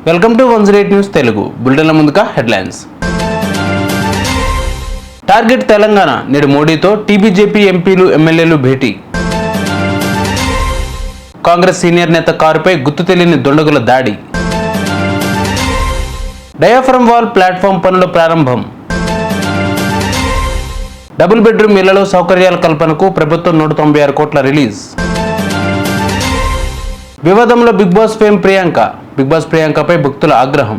Welcome to 108 news Telugu. బులెటిన్ల ముందుగా headlines. Target Telangana, నేడు మోడీతో టీబీజేపీ ఎంపీలు ఎమ్మెల్యేలు భేటీ. కాంగ్రెస్ సీనియర్ నేత కారుపై గుర్తు తెలియని దుండగుల దాడి. డయాఫ్రమ్ వాల్ ప్లాట్ఫామ్ పనుల ప్రారంభం. డబుల్ బెడ్రూమ్ ఇళ్లలో సౌకర్యాల కల్పనకు ప్రభుత్వం 196 కోట్ల రిలీజ్. వివాదంలో Bigg Boss fame Priyanka, Bigg Boss ప్రియాంకపై భక్తుల ఆగ్రహం.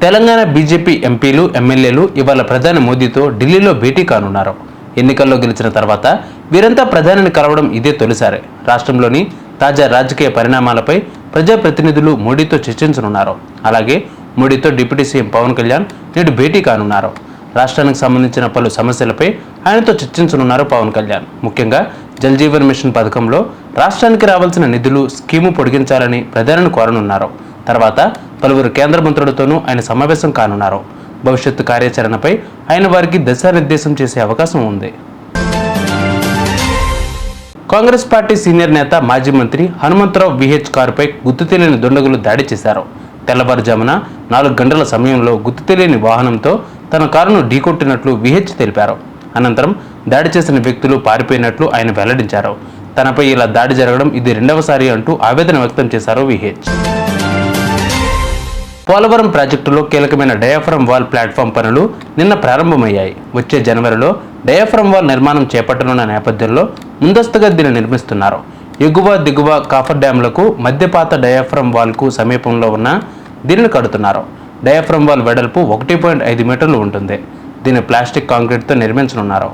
తెలంగాణ బీజేపీ ఎంపీలు ఎమ్మెల్యేలు ఇవాళ ప్రధాని మోదీతో ఢిల్లీలో భేటీ కానున్నారు. ఎన్నికల్లో గెలిచిన తర్వాత వీరంతా ప్రధానిని కలవడం ఇదే తొలిసారి. రాష్ట్రంలోని తాజా రాజకీయ పరిణామాలపై ప్రజాప్రతినిధులు మోడీతో చర్చించనున్నారు. అలాగే మోడీతో డిప్యూటీ సీఎం పవన్ కళ్యాణ్ నేడు భేటీ కానున్నారు. రాష్ట్రానికి సంబంధించిన పలు సమస్యలపై ఆయనతో చర్చించనున్నారు పవన్ కళ్యాణ్. ముఖ్యంగా జల్ జీవన్ మిషన్ పథకంలో రాష్ట్రానికి రావాల్సిన నిధులు స్కీము పొడిగించాలని ప్రధానిని కోరనున్నారు. తర్వాత పలువురు కేంద్ర మంత్రులతోనూ ఆయన సమావేశం కానున్నారు. భవిష్యత్తు కార్యాచరణపై ఆయన వారికి దిశానిర్దేశం చేసే అవకాశం ఉంది. కాంగ్రెస్ పార్టీ సీనియర్ నేత మాజీ మంత్రి హనుమంతరావు విహెచ్ కారుపై గుర్తు తెలియని దుండగులు దాడి చేశారు. తెల్లవారుజామున 4 గంటల సమయంలో గుర్తు తెలియని వాహనంతో తన కారును ఢీకొట్టినట్లు విహెచ్ తెలిపారు. అనంతరం దాడి చేసిన వ్యక్తులు పారిపోయినట్లు ఆయన వెల్లడించారు. తనపై ఇలా దాడి జరగడం ఇది రెండవసారి అంటూ ఆవేదన వ్యక్తం చేశారు విహెచ్. పోలవరం ప్రాజెక్టులో కీలకమైన డయాఫ్రమ్ వాల్ ప్లాట్ఫామ్ పనులు నిన్న ప్రారంభమయ్యాయి. వచ్చే జనవరిలో డయాఫ్రమ్ వాల్ నిర్మాణం చేపట్టనున్న నేపథ్యంలో ముందస్తుగా దీన్ని నిర్మిస్తున్నారు. ఎగువ దిగువ కాఫర్ డ్యాంలకు మధ్య పాత డయాఫ్రమ్ వాల్కు సమీపంలో ఉన్న దీనిని కడుతున్నారు. డయాఫ్రమ్ వాల్ వెడల్పు 1.5 మీటర్లు ఉంటుంది. దీన్ని ప్లాస్టిక్ కాంక్రీట్తో నిర్మించనున్నారు.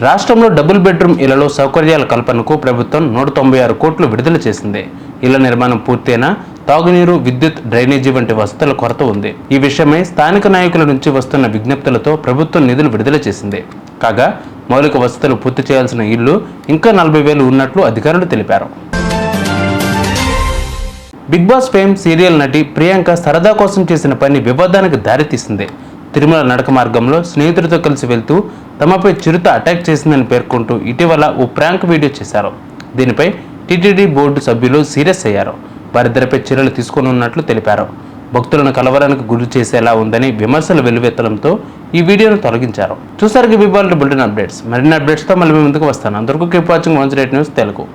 రాష్ట్రంలో డబుల్ బెడ్రూమ్ ఇళ్లలో సౌకర్యాల కల్పనకు ప్రభుత్వం 196 కోట్లు విడుదల చేసింది. ఇళ్ల నిర్మాణం పూర్తయినా తాగునీరు, విద్యుత్, డ్రైనేజీ వంటి వసతుల కొరత ఉంది. ఈ విషయమై స్థానిక నాయకుల నుంచి వస్తున్న విజ్ఞప్తులతో ప్రభుత్వం నిధులు విడుదల చేసింది. కాగా మౌలిక వసతులు పూర్తి చేయాల్సిన ఇళ్లు ఇంకా 40,000 ఉన్నట్లు అధికారులు తెలిపారు. బిగ్ బాస్ ఫేమ్ సీరియల్ నటి ప్రియాంక సరదా కోసం చేసిన పని వివాదానికి దారితీసింది. తిరుమల నడక మార్గంలో స్నేహితుడితో కలిసి వెళ్తూ తమపై చిరుత అటాక్ చేసిందని పేర్కొంటూ ఇటీవల ఓ ప్రాంక్ వీడియో చేశారు. దీనిపై టీటీడీ బోర్డు సభ్యులు సీరియస్ అయ్యారు. వారిద్దరిపై చర్యలు తీసుకోనున్నట్లు తెలిపారు. భక్తులను కలవరానికి గురి చేసేలా ఉందని విమర్శలు వెల్లువెత్తడంతో ఈ వీడియోను తొలగించారు. చూసారు ఇవాళ బులెటిన్ అప్డేట్స్. మరిన్ని అప్డేట్స్తో మళ్ళీ ముందుకు వస్తాను. అందరికీ కీప్ వాచింగ్ 108 న్యూస్ తెలుగు.